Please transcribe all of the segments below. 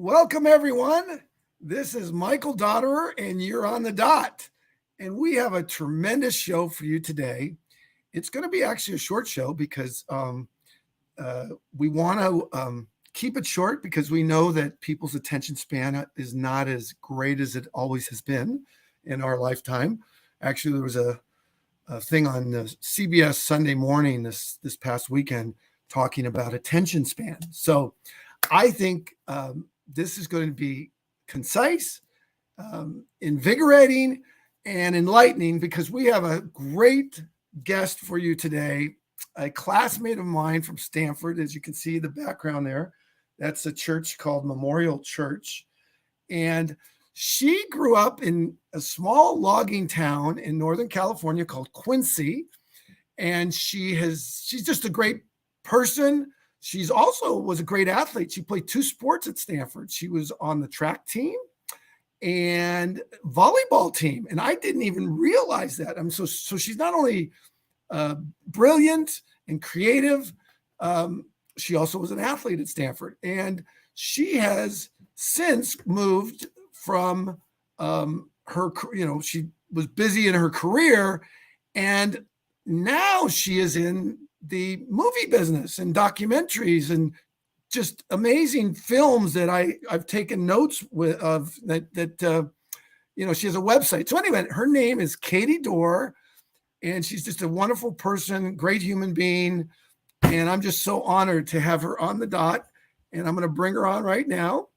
Welcome, everyone. This is Michael Dore, and you're on the dot. And we have a tremendous show for you today. It's going to be actually a short show because we want to keep it short because we know that people's attention span is not as great as it always has been in our lifetime. Actually, there was a thing on the CBS Sunday morning this past weekend talking about attention span. So I think this is going to be concise, invigorating, and enlightening because we have a great guest for you today, a classmate of mine from Stanford. As you can see the background there, that's a church called Memorial Church. And she grew up in a small logging town in Northern California called Quincy. And she's just a great person. She's also was a great athlete. She played two sports at Stanford. She was on the track team and volleyball team. And I didn't even realize that. So she's not only brilliant and creative, she also was an athlete at Stanford. And she has since moved from she was busy in her career, and now she is in the movie business and documentaries and just amazing films that I've taken notes of that she has a website. So anyway, her name is Katy Dore, and she's just a wonderful person, great human being. And I'm just so honored to have her on the dot. And I'm going to bring her on right now.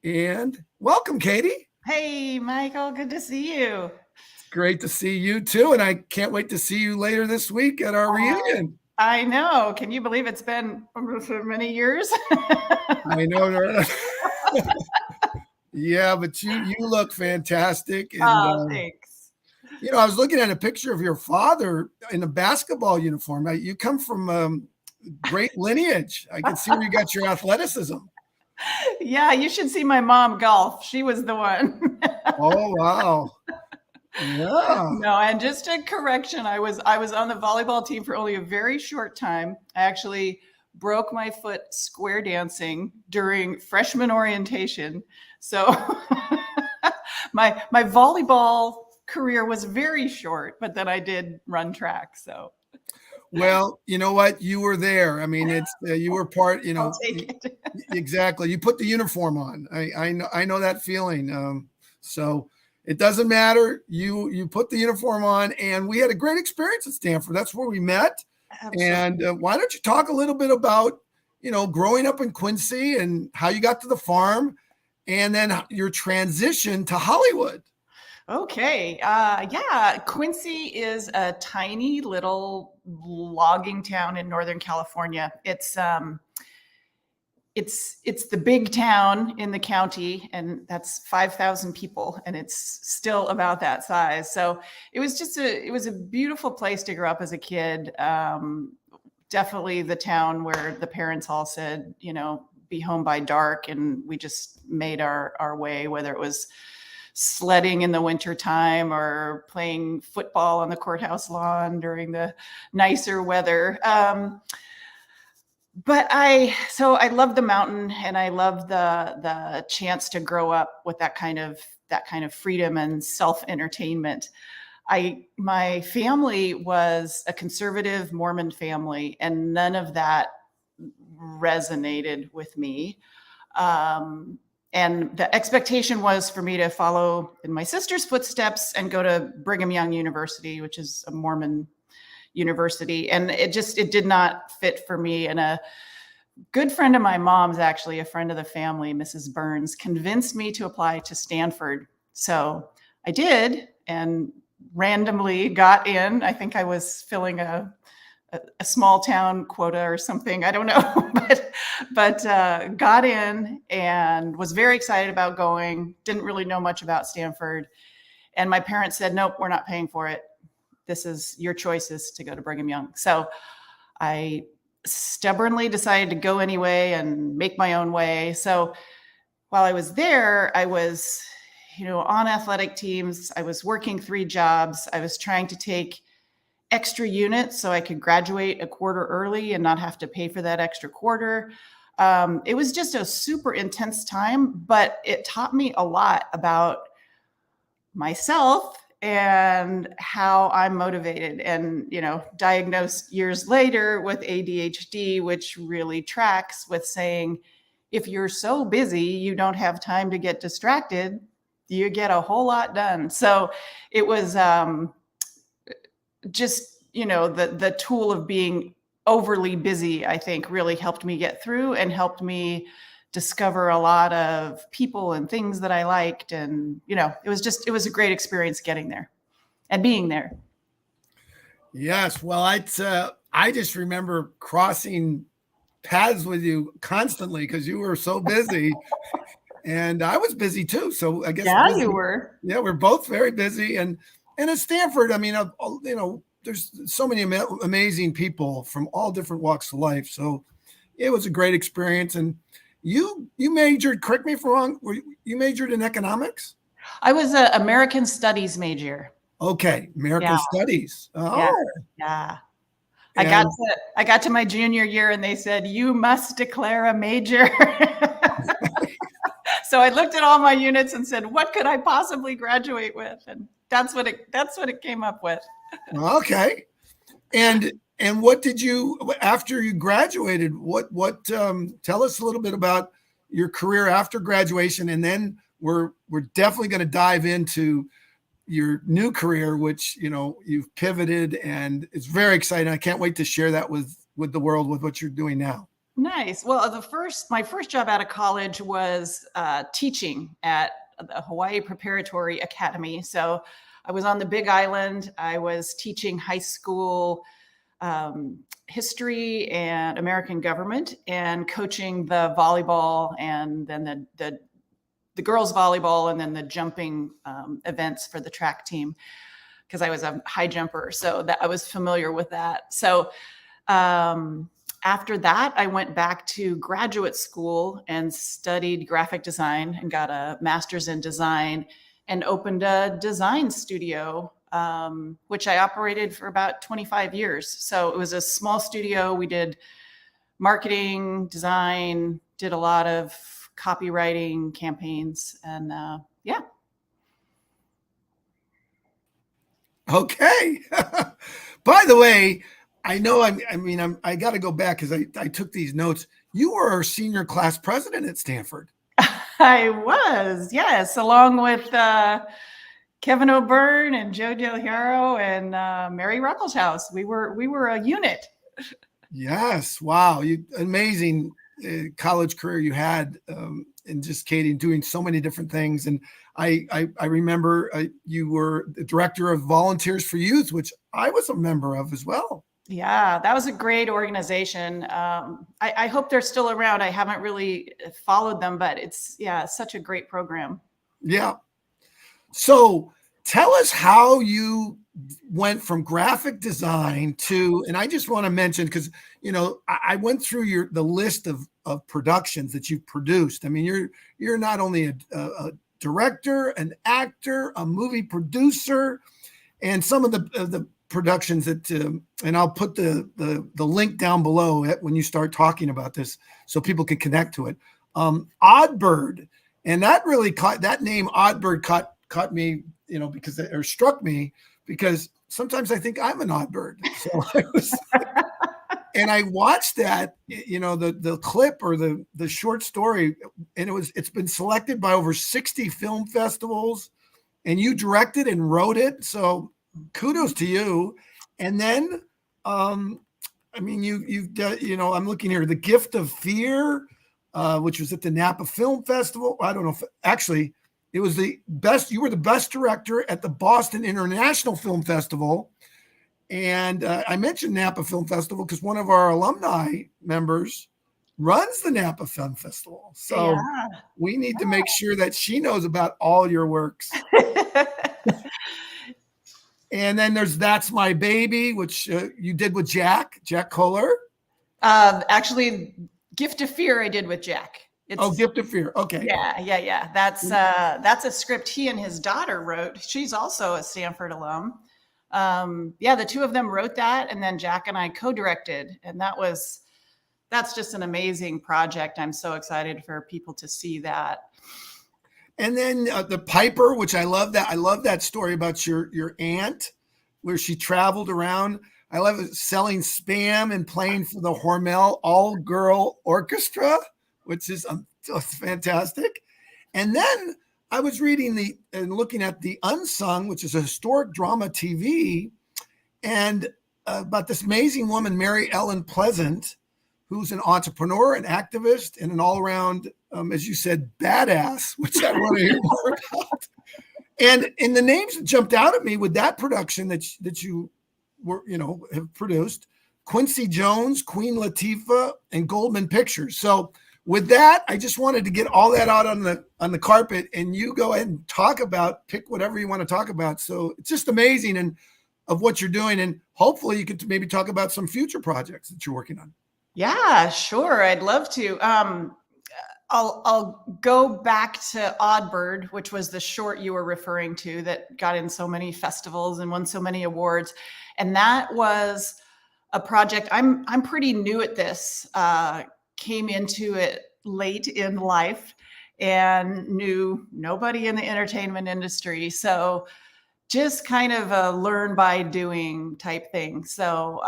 And welcome, Katy. Hey, Michael, good to see you. It's great to see you too. And I can't wait to see you later this week at our reunion. I know. Can you believe it's been for many years? I know. Yeah, but you look fantastic. And, thanks. I was looking at a picture of your father in a basketball uniform. You come from great lineage. I can see where you got your athleticism. Yeah, you should see my mom golf. She was the one. Oh, wow. Yeah. No, and just a correction, I was on the volleyball team for only a very short time. I actually broke my foot square dancing during freshman orientation. So my volleyball career was very short, but then I did run track. So well, you know what? You were there. I mean, it's you were part, I'll take it. Exactly. You put the uniform on. I know that feeling. So it doesn't matter. You put the uniform on, and we had a great experience at Stanford. That's where we met. Absolutely. And why don't you talk a little bit about, growing up in Quincy and how you got to the farm, and then your transition to Hollywood. Okay. Quincy is a tiny little logging town in Northern California. It's the big town in the county, and that's 5,000 people, and it's still about that size. So it was a beautiful place to grow up as a kid. Definitely the town where the parents all said, be home by dark, and we just made our way, whether it was sledding in the winter time or playing football on the courthouse lawn during the nicer weather. But I love the mountain, and I love the chance to grow up with that kind of freedom and self-entertainment. My family was a conservative Mormon family, and none of that resonated with me. And the expectation was for me to follow in my sister's footsteps and go to Brigham Young University, which is a Mormon university. And it did not fit for me. And a good friend of my mom's, actually a friend of the family, Mrs. Burns, convinced me to apply to Stanford. So I did, and randomly got in. I think I was filling a small town quota or something. I don't know, but got in and was very excited about going. Didn't really know much about Stanford. And my parents said, nope, we're not paying for it. This is your choices to go to Brigham Young. So I stubbornly decided to go anyway and make my own way. So while I was there, I was, on athletic teams. I was working 3 jobs. I was trying to take extra units so I could graduate a quarter early and not have to pay for that extra quarter. It was just a super intense time, but it taught me a lot about myself and how I'm motivated, and, diagnosed years later with ADHD, which really tracks with saying, if you're so busy, you don't have time to get distracted, you get a whole lot done. So it was just, the tool of being overly busy, I think really helped me get through and helped me discover a lot of people and things that I liked. And, it was a great experience getting there and being there. Yes. Well, I just remember crossing paths with you constantly because you were so busy and I was busy too. So I guess You were. Yeah, we're both very busy. And at Stanford, I mean, there's so many amazing people from all different walks of life. So it was a great experience. And you majored, correct me if I'm wrong, you majored in economics? I was an American Studies major. Okay, American Studies. Oh, yeah. I got to my junior year and they said, you must declare a major. So I looked at all my units and said, what could I possibly graduate with? And that's what it came up with. Okay. And what did you, after you graduated, tell us a little bit about your career after graduation. And then we're definitely going to dive into your new career, which, you've pivoted, and it's very exciting. I can't wait to share that with the world with what you're doing now. Nice. Well, my first job out of college was teaching at the Hawaii Preparatory Academy. So I was on the Big Island. I was teaching high school history and American government, and coaching the volleyball, and then the girls volleyball, and then the jumping events for the track team, because I was a high jumper. So that I was familiar with that. So after that, I went back to graduate school and studied graphic design and got a master's in design, and opened a design studio, which I operated for about 25 years. So it was a small studio. We did marketing, design, did a lot of copywriting campaigns, and yeah. Okay. By the way, I know I got to go back because I took these notes. You were our senior class president at Stanford. I was, yes, along with Kevin O'Byrne and Jojo Haro and Mary Ruckelshaus. We were a unit. Yes. Wow. Amazing college career you had, and just Katy doing so many different things. And I remember you were the director of Volunteers for Youth, which I was a member of as well. Yeah, that was a great organization. I hope they're still around. I haven't really followed them, but it's such a great program. Yeah. So tell us how you went from graphic design to, and I just want to mention, because, I went through the list of productions that you've produced. I mean, you're not only a director, an actor, a movie producer, and some of the productions that, and I'll put the link down below when you start talking about this so people can connect to it. Oddbird, and that really that name Oddbird caught me, or struck me, because sometimes I think I'm an oddbird. So and I watched that, the clip or the short story, and it's been selected by over 60 film festivals, and you directed and wrote it. So kudos to you. And then, you've done, I'm looking here, The Gift of Fear, which was at the Napa Film Festival. I don't know if actually it was you were the best director at the Boston International Film Festival. And I mentioned Napa Film Festival because one of our alumni members runs the Napa Film Festival. So we need to make sure that she knows about all your works. And then there's That's My Baby, which you did with Jack Kohler. Actually, Gift of Fear I did with Jack. Gift of Fear. Okay. Yeah. That's a script he and his daughter wrote. She's also a Stanford alum. The two of them wrote that, and then Jack and I co-directed, and that was that's just an amazing project. I'm so excited for people to see that. And then the Piper, which I love that. I love that story about your aunt, where she traveled around. I love it, selling Spam and playing for the Hormel all-girl orchestra, which is fantastic. And then I was reading and looking at The Unsung, which is a historic drama TV, and about this amazing woman, Mary Ellen Pleasant, who's an entrepreneur, an activist, and an all-around, as you said, badass, which I want to hear more about. And in the names that jumped out at me with that production that you were, have produced, Quincy Jones, Queen Latifah, and Goldman Pictures. So with that, I just wanted to get all that out on the carpet, and you go ahead and pick whatever you want to talk about. So it's just amazing and of what you're doing, and hopefully you could maybe talk about some future projects that you're working on. Yeah, sure. I'd love to. I'll go back to Oddbird, which was the short you were referring to that got in so many festivals and won so many awards. And that was a project. I'm pretty new at this, came into it late in life and knew nobody in the entertainment industry. So just kind of a learn by doing type thing. So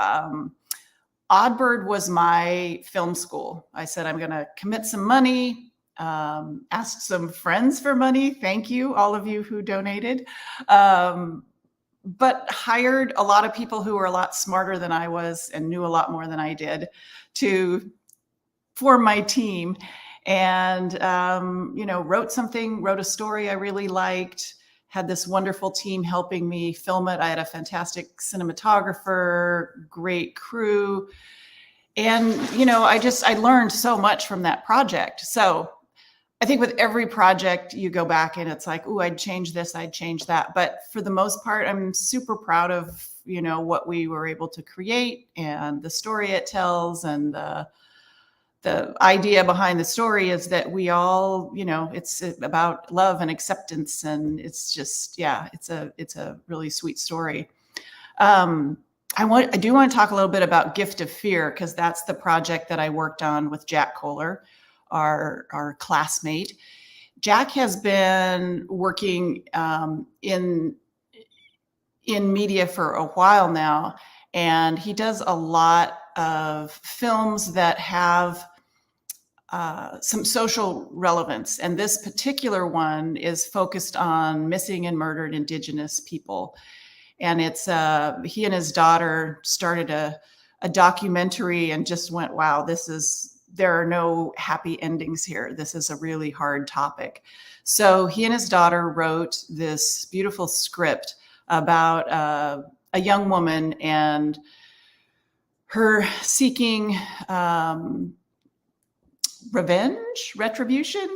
Oddbird was my film school. I said, I'm going to commit some money, asked some friends for money. Thank you, all of you who donated. But hired a lot of people who were a lot smarter than I was and knew a lot more than I did to form my team. And, wrote a story I really liked, had this wonderful team helping me film it. I had a fantastic cinematographer, great crew. And, I learned so much from that project. So I think with every project you go back and it's like, I'd change this, I'd change that. But for the most part, I'm super proud of, what we were able to create and the story it tells. And the idea behind the story is that we all, it's about love and acceptance. And it's just, it's a really sweet story. I do want to talk a little bit about Gift of Fear, because that's the project that I worked on with Jack Kohler, our classmate. Jack has been working in media for a while now, and he does a lot of films that have some social relevance. And this particular one is focused on missing and murdered Indigenous people. And it's he and his daughter started a documentary and just went, wow, there are no happy endings here. This is a really hard topic. So he and his daughter wrote this beautiful script about a young woman and her seeking retribution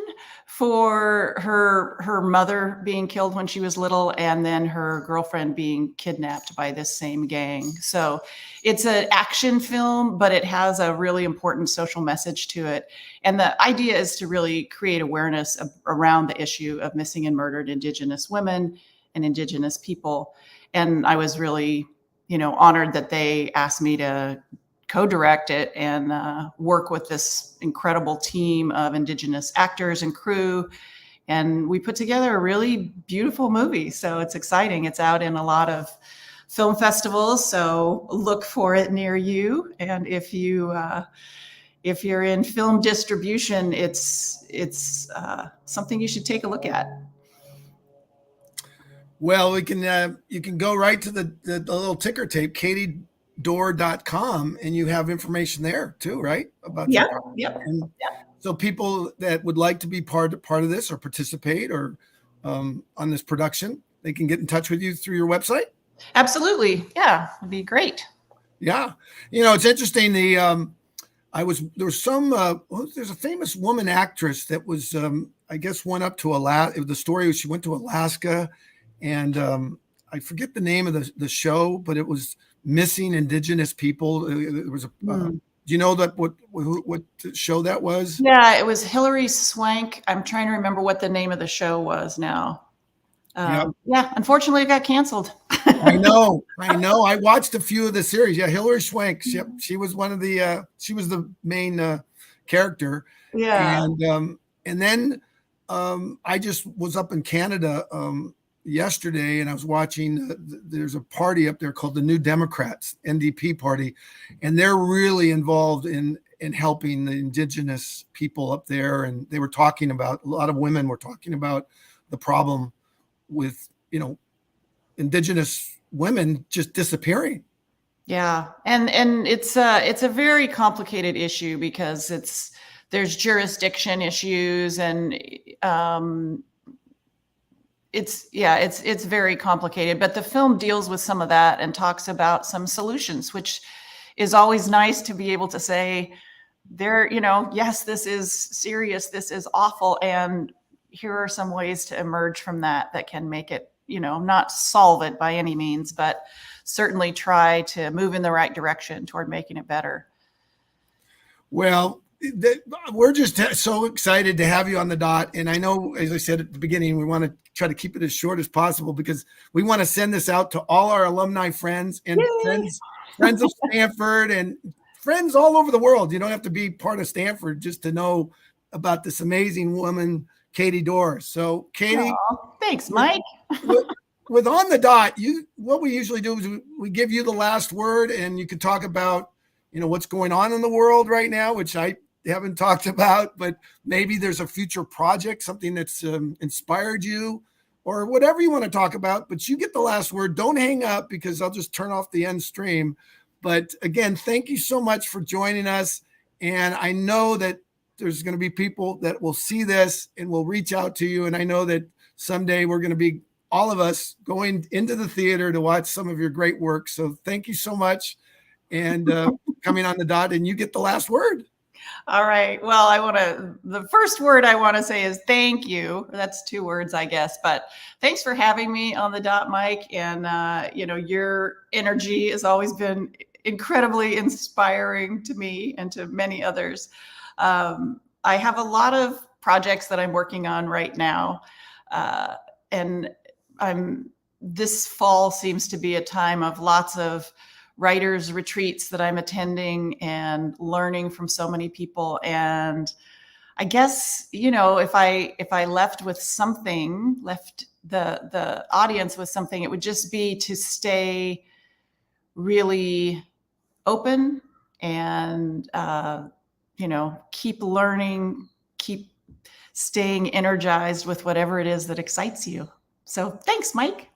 for her mother being killed when she was little, and then her girlfriend being kidnapped by this same gang. So it's an action film, but it has a really important social message to it. And the idea is to really create awareness around the issue of missing and murdered Indigenous women and Indigenous people. And I was really, honored that they asked me to co-direct it and work with this incredible team of Indigenous actors and crew. And we put together a really beautiful movie. So it's exciting. It's out in a lot of film festivals. So look for it near you. And if you're in film distribution, it's something you should take a look at. Well, you can go right to the little ticker tape, katydore.com, and you have information there too, right? About So people that would like to be part of this or participate or on this production, they can get in touch with you through your website. Absolutely, yeah, it'd be great. Yeah, it's interesting. There's a famous woman actress that was I guess went up to Alaska. The story was she went to Alaska, and I forget the name of the show, but it was missing Indigenous people. It was do you know what show that was? Yeah, it was Hilary Swank. I'm trying to remember what the name of the show was now. Yep. Yeah, unfortunately, it got canceled. I know. I watched a few of the series. Yeah, Hilary Swank. Yep, she was one of the. She was the main character, Yeah. and then I just was up in Canada yesterday, and I was watching. There's a party up there called the New Democrats (NDP) party, and they're really involved in helping the Indigenous people up there. And they were talking about, a lot of women were talking about the problem with Indigenous women just disappearing. Yeah, and it's a very complicated issue because there's jurisdiction issues, and it's very complicated. But the film deals with some of that and talks about some solutions, which is always nice to be able to say, yes, this is serious, this is awful, and here are some ways to emerge from that can make it, not solve it by any means, but certainly try to move in the right direction toward making it better. Well, we're just so excited to have you on the dot. And I know, as I said at the beginning, we want to try to keep it as short as possible because we want to send this out to all our alumni friends and friends of Stanford and friends all over the world. You don't have to be part of Stanford just to know about this amazing woman, Katy Dore. So, Katy, thanks, Mike. with On the Dot, what we usually do is we give you the last word, and you can talk about what's going on in the world right now, which I haven't talked about, but maybe there's a future project, something that's inspired you, or whatever you want to talk about. But you get the last word. Don't hang up because I'll just turn off the end stream. But again, thank you so much for joining us. And I know that there's going to be people that will see this and will reach out to you. And I know that someday we're going to be, all of us, going into the theater to watch some of your great work. So thank you so much. And coming on the dot, and you get the last word. All right. Well, the first word I want to say is thank you. That's 2 words, I guess, but thanks for having me on the dot, Mike. And, your energy has always been incredibly inspiring to me and to many others. I have a lot of projects that I'm working on right now. And this fall seems to be a time of lots of writers' retreats that I'm attending and learning from so many people. And I guess, if I left the audience with something, it would just be to stay really open and, keep learning, keep staying energized with whatever it is that excites you. So thanks, Mike.